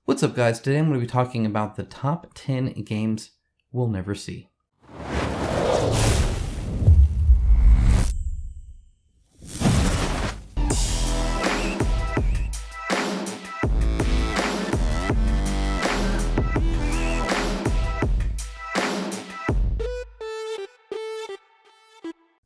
What's up, guys? Today I'm going to be talking about the top 10 games we'll never see.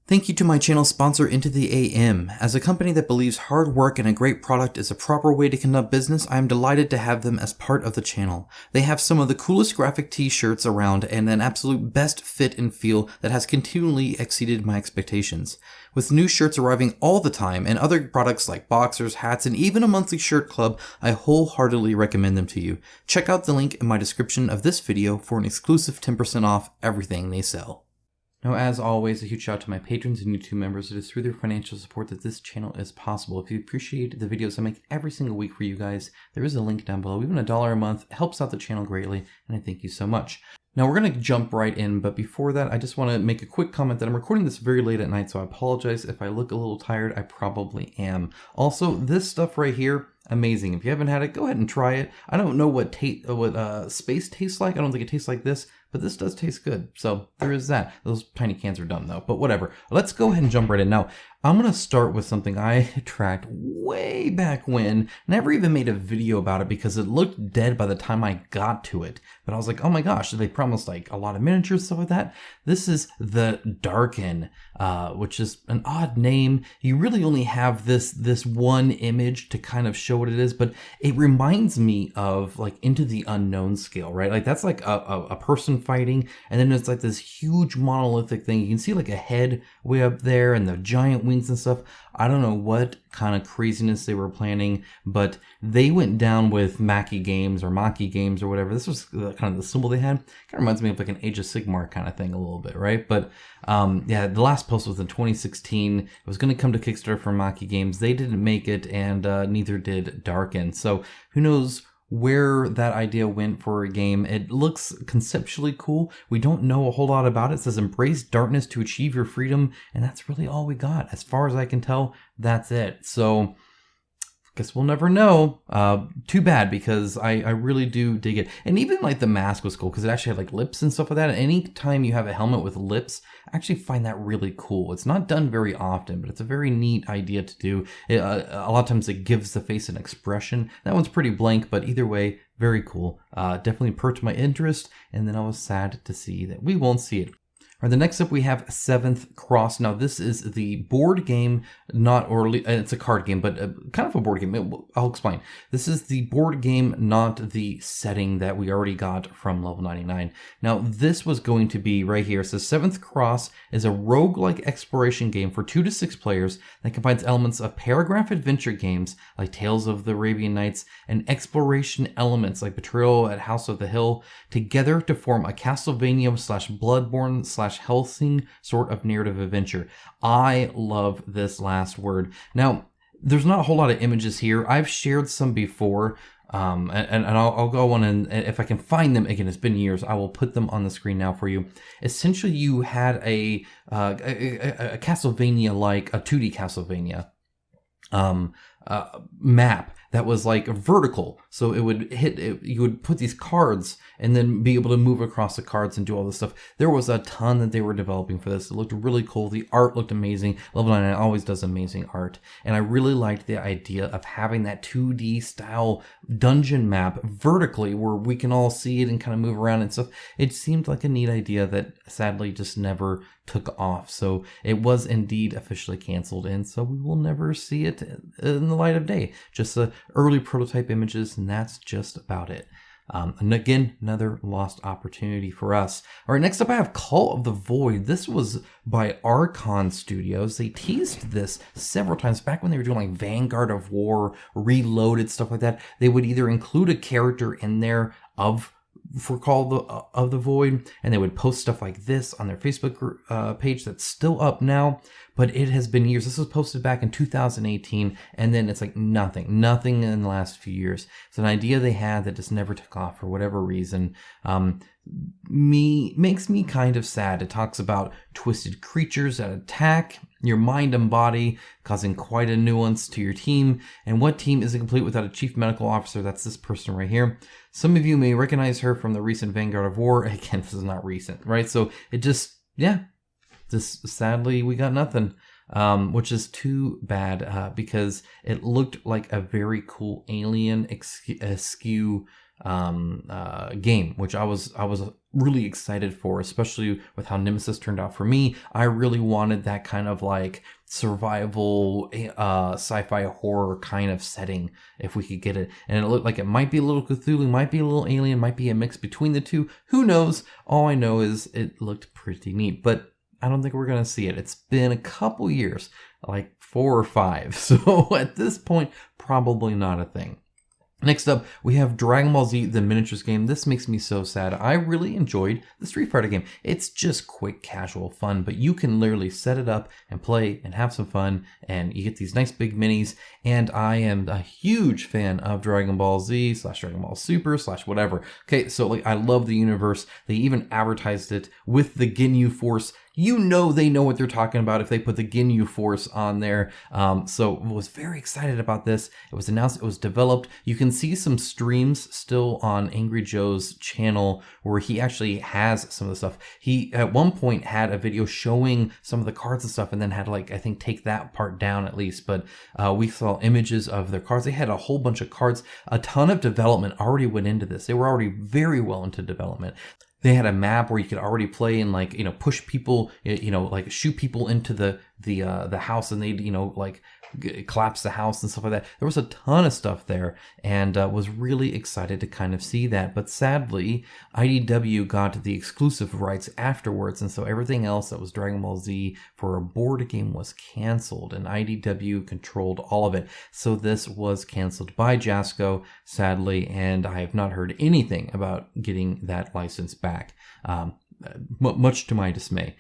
Thank you to my channel sponsor Into the AM. As a company that believes hard work and a great product is a proper way to conduct business, I am delighted to have them as part of the channel. They have some of the coolest graphic t-shirts around and an absolute best fit and feel that has continually exceeded my expectations. With new shirts arriving all the time and other products like boxers, hats, and even a monthly shirt club, I wholeheartedly recommend them to you. Check out the link in my description of this video for an exclusive 10% off everything they sell. Now, as always, a huge shout out to my patrons and YouTube members. It is through their financial support that this channel is possible. If you appreciate the videos I make every single week for you guys, there is a link down below. Even $1 a month helps out the channel greatly, and I thank you so much. Now, we're going to jump right in, but before that, I just want to make a quick comment that I'm recording this very late at night, so I apologize if I look a little tired. I probably am. Also, this stuff right here, amazing. If you haven't had it, go ahead and try it. I don't know what space tastes like. I don't think it tastes like this, but this does taste good. So there is that. Those tiny cans are dumb though, but whatever. Let's go ahead and jump right in. Now, I'm going to start with something I tracked way back when. Never even made a video about it because it looked dead by the time I got to it. But I was like, oh my gosh, they promised like a lot of miniatures, stuff like that. This is the Darken, which is an odd name. You really only have this one image to kind of show what it is, but it reminds me of like Into the Unknown scale, right? Like that's like a person fighting, and then it's like this huge monolithic thing. You can see like a head way up there and the giant wings and stuff. I don't know what kind of craziness they were planning, but they went down with Maki Games or Maki Games or whatever. This was kind of the symbol they had. Kind of reminds me of like an Age of Sigmar kind of thing a little bit, right? But yeah, the last post was in 2016. It was going to come to Kickstarter for Maki Games. They didn't make it, and neither did Darken. So who knows where that idea went for a game. It looks conceptually cool. We don't know a whole lot about it. It says embrace darkness to achieve your freedom, and that's really all we got. As far as I can tell, that's it. So guess we'll never know. Too bad, because I really do dig it. And even like the mask was cool because it actually had like lips and stuff like that. And anytime you have a helmet with lips, I actually find that really cool. It's not done very often, but it's a very neat idea to do. A lot of times it gives the face an expression. That one's pretty blank, but either way, very cool. Definitely perked my interest, and then I was sad to see that we won't see it. All right, the next up we have Seventh Cross. Now this is the board game, it's a card game, but kind of a board game. I'll explain. This is the board game, not the setting that we already got from Level 99. Now this was going to be right here. It says Seventh Cross is a roguelike exploration game for 2 to 6 players that combines elements of paragraph adventure games like Tales of the Arabian Nights and exploration elements like Betrayal at House of the Hill together to form a Castlevania/Bloodborne/ Hellsing sort of narrative adventure. I love this last word. Now, there's not a whole lot of images here. I've shared some before, and I'll go on, and if I can find them, again, it's been years, I will put them on the screen now for you. Essentially, you had a Castlevania-like, a 2D Castlevania map that was like vertical, so it would you would put these cards and then be able to move across the cards and do all this stuff. There was a ton that they were developing for this. It looked really cool. The art looked amazing. Level 99 always does amazing art, and I really liked the idea of having that 2D style dungeon map vertically where we can all see it and kind of move around and stuff. It seemed like a neat idea that sadly just never took off. So it was indeed officially canceled, and so we will never see it in the light of day. Just early prototype images, and that's just about it. And again, another lost opportunity for us. All right, next up I have Call of the Void. This was by Archon Studios. They teased this several times back when they were doing like Vanguard of War, Reloaded, stuff like that. They would either include a character in there for Call of the Void, and they would post stuff like this on their Facebook page that's still up now. but it has been years. This was posted back in 2018, and then it's like nothing in the last few years. It's an idea they had that just never took off for whatever reason. Makes me kind of sad. It talks about twisted creatures that attack your mind and body, causing quite a nuance to your team. And what team isn't complete without a chief medical officer? That's this person right here. Some of you may recognize her from the recent Vanguard of War. Again, this is not recent, right? So it just, sadly, we got nothing. Which is too bad, because it looked like a very cool Alien Askew game, which I was really excited for, especially with how Nemesis turned out for me. I really wanted that kind of like survival sci-fi horror kind of setting if we could get it. And it looked like it might be a little Cthulhu, might be a little Alien, might be a mix between the two. Who knows? All I know is it looked pretty neat, but I don't think we're going to see it. It's been a couple years, like 4 or 5. So at this point, probably not a thing. Next up, we have Dragon Ball Z, the miniatures game. This makes me so sad. I really enjoyed the Street Fighter game. It's just quick, casual fun, but you can literally set it up and play and have some fun, and you get these nice big minis. And I am a huge fan of Dragon Ball Z / Dragon Ball Super / whatever. Okay, so like I love the universe. They even advertised it with the Ginyu Force. You know they know what they're talking about if they put the Ginyu Force on there. So I was very excited about this. It was announced, it was developed. You can see some streams still on Angry Joe's channel where he actually has some of the stuff. He at one point had a video showing some of the cards and stuff, and then had to, like, I think take that part down at least. But we saw images of their cards. They had a whole bunch of cards. A ton of development already went into this. They were already very well into development. They had a map where you could already play and, like, you know, push people, you know, like shoot people into the house, and they'd, you know, like collapse the house and stuff like that. There was a ton of stuff there, and was really excited to kind of see that. But sadly, IDW got the exclusive rights afterwards, and so everything else that was Dragon Ball Z for a board game was canceled, and IDW controlled all of it. So this was canceled by Jasco, sadly, and I have not heard anything about getting that license back, much to my dismay.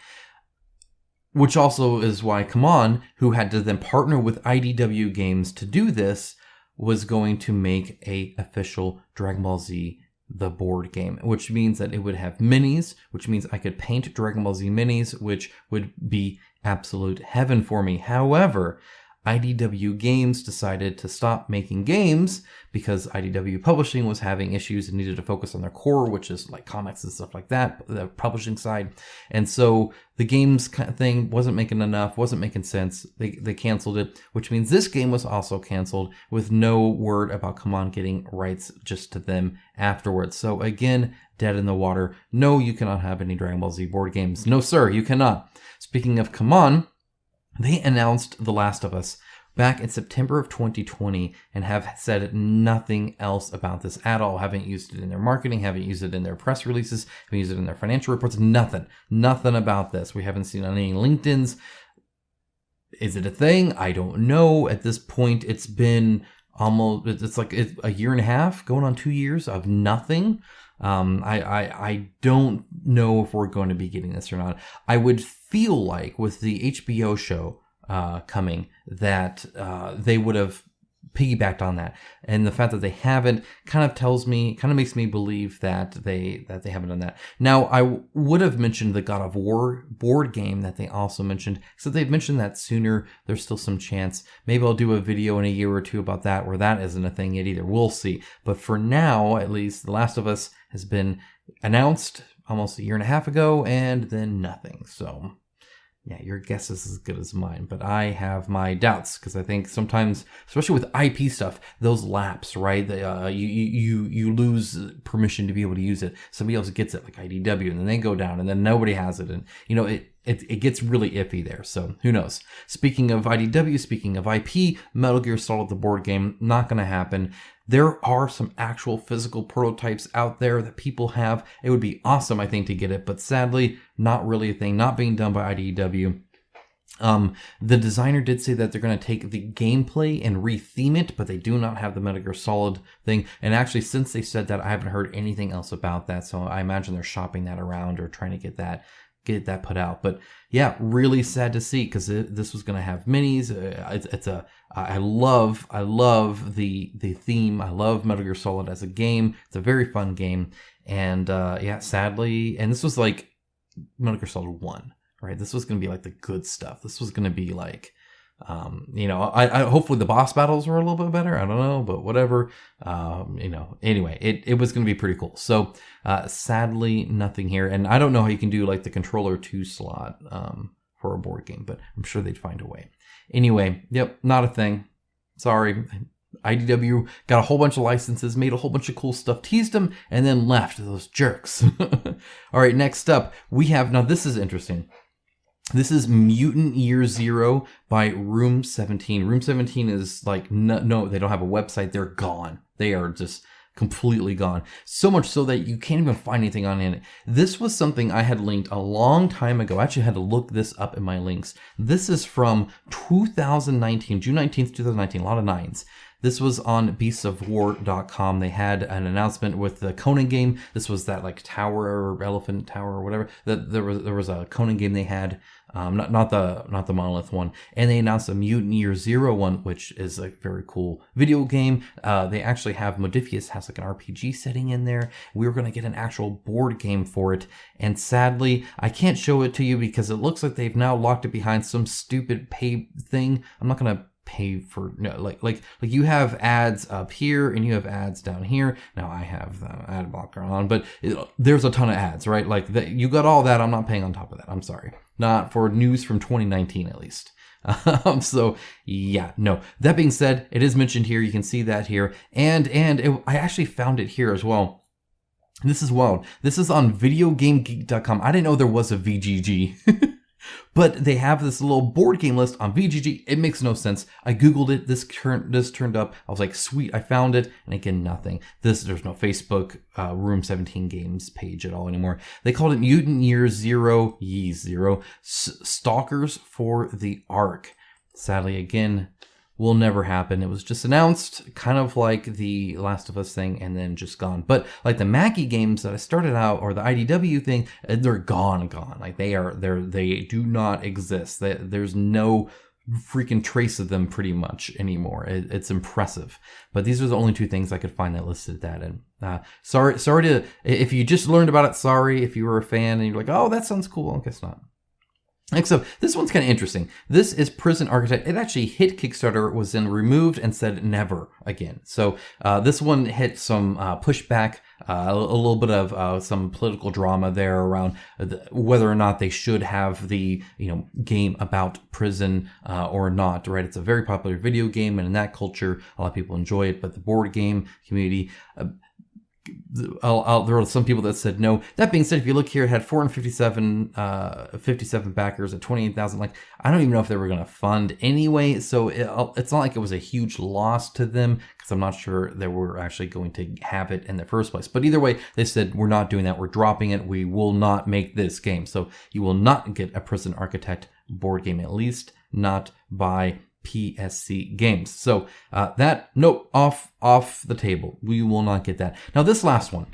Which also is why CMON, who had to then partner with IDW Games to do this, was going to make a official Dragon Ball Z the board game, which means that it would have minis, which means I could paint Dragon Ball Z minis, which would be absolute heaven for me. However, IDW Games decided to stop making games because IDW Publishing was having issues and needed to focus on their core, which is like comics and stuff like that, the publishing side. And so the games kind of thing wasn't making enough, wasn't making sense. They canceled it, which means this game was also canceled with no word about CMON getting rights just to them afterwards. So again, dead in the water. No, you cannot have any Dragon Ball Z board games. No, sir, you cannot. Speaking of CMON, they announced The Last of Us back in September of 2020 and have said nothing else about this at all. Haven't used it in their marketing, haven't used it in their press releases, haven't used it in their financial reports, nothing about this. We haven't seen on any LinkedIn's. Is it a thing? I don't know. At this point, it's been it's like a year and a half, going on 2 years of nothing. I don't know if we're going to be getting this or not. I would feel like with the HBO show coming that they would have piggybacked on that, and the fact that they haven't kind of makes me believe that they haven't done that. Now, I would have mentioned the God of War board game that they also mentioned, so they've mentioned that sooner. There's still some chance. Maybe I'll do a video in a year or two about that, where that isn't a thing yet either. We'll see. But for now, at least, The Last of Us has been announced almost a year and a half ago, and then nothing. So yeah, your guess is as good as mine, but I have my doubts, because I think sometimes, especially with IP stuff, those lapse, right? You lose permission to be able to use it. Somebody else gets it, like IDW, and then they go down, and then nobody has it, and you know it gets really iffy there. So who knows? Speaking of IDW, speaking of IP, Metal Gear Solid the board game, not going to happen. There are some actual physical prototypes out there that people have. It would be awesome, I think, to get it, but sadly, not really a thing, not being done by IDW. The designer did say that they're going to take the gameplay and retheme it, but they do not have the Metal Gear Solid thing. And actually, since they said that, I haven't heard anything else about that, so I imagine they're shopping that around or trying to get that get that put out. But yeah, really sad to see, because this was going to have minis. I love the theme. I love Metal Gear Solid as a game. It's a very fun game. And yeah, sadly, and this was like Metal Gear Solid 1, right? This was going to be like the good stuff. This was going to be like, I hopefully the boss battles were a little bit better. I don't know, but whatever. Anyway, it was going to be pretty cool. So sadly, nothing here. And I don't know how you can do like the controller 2 slot for a board game, but I'm sure they'd find a way. Anyway, yep, not a thing. Sorry. IDW got a whole bunch of licenses, made a whole bunch of cool stuff, teased them, and then left. Those jerks. All right, next up, we have, now this is interesting. This is Mutant Year Zero by Room 17. Room 17 is like, no, they don't have a website. They're gone. They are just completely gone. So much so that you can't even find anything on it. This was something I had linked a long time ago. I actually had to look this up in my links. This is from 2019, June 19th, 2019, a lot of nines. This was on beastsofwar.com. They had an announcement with the Conan game. This was that like tower or elephant tower or whatever. There was a Conan game they had, not the Monolith one. And they announced a Mutant Year Zero one, which is a very cool video game. They actually have Modiphius has like an RPG setting in there. We were going to get an actual board game for it. And sadly, I can't show it to you because it looks like they've now locked it behind some stupid pay thing. I'm not going to pay for, no, like you have ads up here and you have ads down here. Now I have the ad blocker on, but there's a ton of ads, right? Like you got all that. I'm not paying on top of that. I'm sorry. Not for news from 2019, at least. So yeah, no, that being said, it is mentioned here. You can see that here. And I actually found it here as well. This is wild. This is on videogamegeek.com. I didn't know there was a VGG. But they have this little board game list on VGG. It makes no sense. I Googled it. This turned up. I was like, sweet, I found it. And again, nothing. There's no Facebook Room 17 games page at all anymore. They called it Mutant Year Zero, Stalkers for the Ark. Sadly, again, will never happen. It was just announced, kind of like the Last of Us thing, and then just gone. But like the Mackie games that I started out, or the IDW thing, they're gone. Like they do not exist. There's no freaking trace of them pretty much anymore. It's impressive. But these are the only two things I could find that listed that. And sorry to, if you just learned about it, sorry. If you were a fan and you're like, oh, that sounds cool, I guess not. Next up, this one's kind of interesting. This is Prison Architect. It actually hit Kickstarter, was then removed and said never again. So this one hit some pushback, a little bit of some political drama there around whether or not they should have the game about prison or not. Right? It's a very popular video game, and in that culture, a lot of people enjoy it. But the board game community. There were some people that said no. That being said, if you look here, it had 457 backers at 28,000. Like, I don't even know if they were going to fund anyway. So it's not like it was a huge loss to them, because I'm not sure they were actually going to have it in the first place. But either way, they said, we're not doing that. We're dropping it. We will not make this game. So you will not get a Prison Architect board game, at least not by PSC Games. So nope, off the table. We will not get that. Now this last one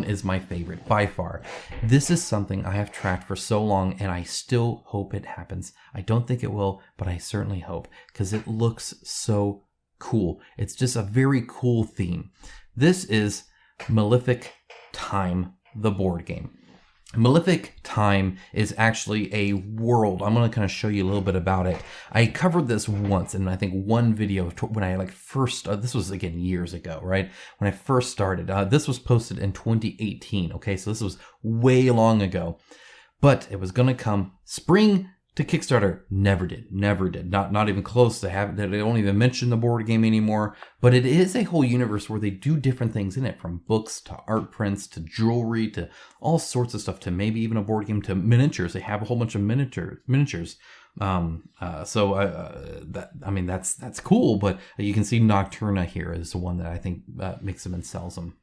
is my favorite by far. This is something I have tracked for so long, and I still hope it happens. I don't think it will, but I certainly hope, because it looks so cool. It's just a very cool theme. This is Malefic Time, the board game. Malefic Time is actually a world. I'm going to kind of show you a little bit about it. I covered this once in, I think, one video when I first, this was again years ago, right? When I first started. This was posted in 2018. Okay, so this was way long ago. But it was going to come spring to Kickstarter. Never did. Not even close to have it. They don't even mention the board game anymore. But it is a whole universe where they do different things in it, from books to art prints to jewelry to all sorts of stuff, to maybe even a board game, to miniatures. They have a whole bunch of miniatures. That's cool. But you can see Nocturna here is the one that I think makes them and sells them.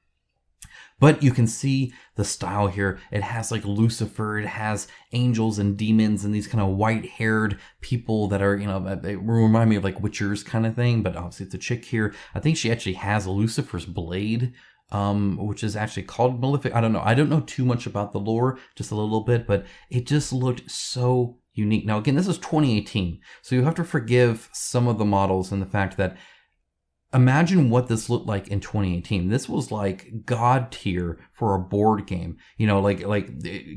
But you can see the style here. It has like Lucifer. It has angels and demons and these kind of white-haired people that are, they remind me of like Witchers kind of thing. But obviously it's a chick here. I think she actually has Lucifer's blade which is actually called Malefic. I don't know. I don't know too much about the lore, just a little bit, but it just looked so unique. Now, again, this is 2018, so you have to forgive some of the models and the fact that imagine what this looked like in 2018. This was like god tier for a board game. You know, like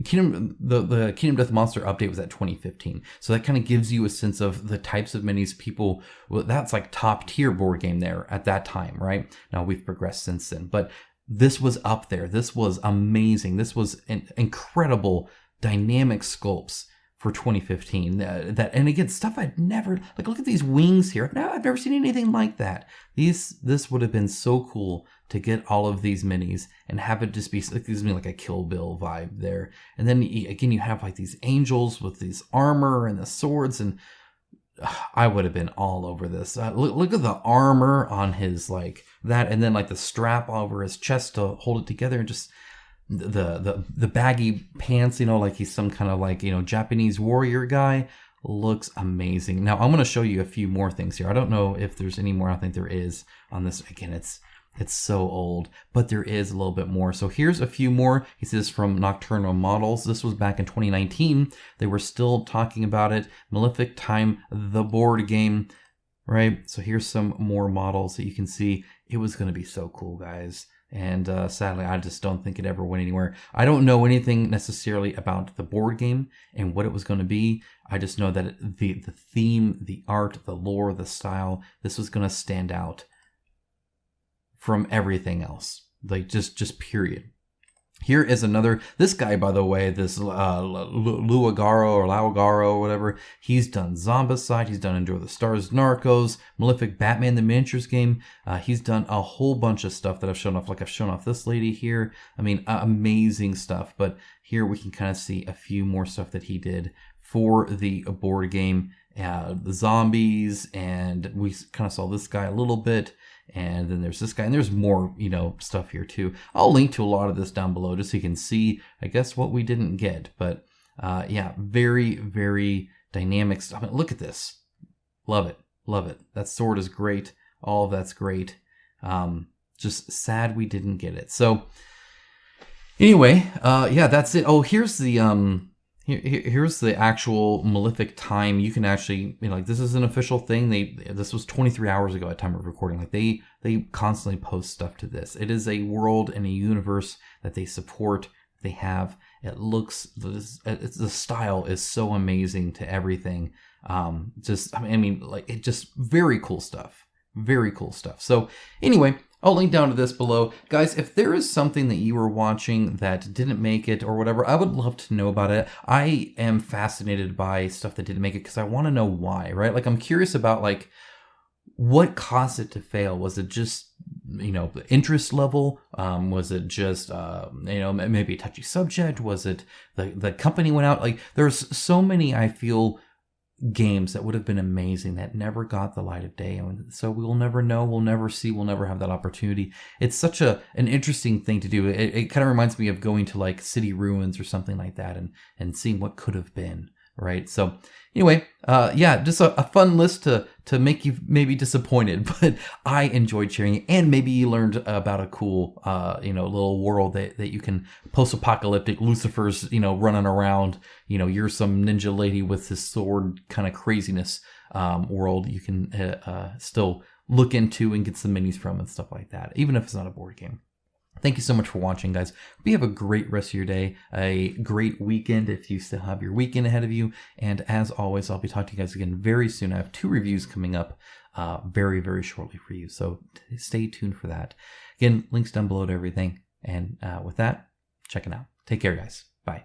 Kingdom, the Kingdom Death Monster update was at 2015. So that kind of gives you a sense of the types of minis people, well, that's like top tier board game there at that time, right? Now we've progressed since then, but this was up there. This was amazing. This was an incredible dynamic sculpts for 2015. And again, stuff I'd never, like, look at these wings here. I've never seen anything like that. This would have been so cool to get all of these minis and have it just be, it gives me like a Kill Bill vibe there. And then again, you have like these angels with these armor and the swords, and I would have been all over this. Look at the armor on his, like that, and then like the strap over his chest to hold it together, and just the baggy pants, you know, like he's some kind of like, you know, Japanese warrior guy. Looks amazing. Now I'm going to show you a few more things here. I don't know if there's any more. I think there is on this. Again, it's so old, but there is a little bit more. So here's a few more. He says from Nocturnal Models. This was back in 2019. They were still talking about it. Malefic Time, the board game, right? So here's some more models that you can see. It was going to be so cool, guys. And sadly, I just don't think it ever went anywhere. I don't know anything necessarily about the board game and what it was going to be. I just know that the theme, the art, the lore, the style, this was going to stand out from everything else. Like just period. Here is another, this guy, by the way, this Luagaro or Laugaro or whatever, he's done Zombicide, he's done Endure the Stars, Narcos, Malefic Batman the Miniatures game. He's done a whole bunch of stuff that I've shown off, like I've shown off this lady here. I mean, amazing stuff. But here we can kind of see a few more stuff that he did for the board game, the zombies, and we kind of saw this guy a little bit. And then there's this guy, and there's more, you know, stuff here too. I'll link to a lot of this down below just so you can see, I guess, what we didn't get. But yeah, very, very dynamic stuff. I mean, look at this. Love it. Love it. That sword is great. All of that's great. Just sad we didn't get it. So anyway, yeah, that's it. Oh, here's the here's the actual Malefic Time. You can actually, you know, like, this is an official thing. This was 23 hours ago at time of recording. Like they constantly post stuff to this. It is a world and a universe that they support. They have. It looks, the style is so amazing to everything. Just, I mean, like, it just very cool stuff. Very cool stuff. So anyway, I'll link down to this below. Guys, if there is something that you were watching that didn't make it or whatever, I would love to know about it. I am fascinated by stuff that didn't make it because I want to know why, right? Like, I'm curious about, like, what caused it to fail. Was it just, you know, the interest level? Was it just, you know, maybe a touchy subject? Was it the company went out? Like, there's so many, I feel, games that would have been amazing that never got the light of day, and so we'll never know, we'll never see, we'll never have that opportunity. It's such an interesting thing to do. It kind of reminds me of going to like City Ruins or something like that and seeing what could have been, right? So anyway, yeah, just a fun list to make you maybe disappointed, but I enjoyed sharing it, and maybe you learned about a cool, you know, little world that you can, post-apocalyptic, Lucifer's, you know, running around, you know, you're some ninja lady with this sword kind of craziness world you can still look into and get some minis from and stuff like that, even if it's not a board game. Thank you so much for watching, guys. Hope you have a great rest of your day, a great weekend if you still have your weekend ahead of you. And as always, I'll be talking to you guys again very soon. I have 2 reviews coming up very, very shortly for you. So stay tuned for that. Again, links down below to everything. And with that, check it out. Take care, guys. Bye.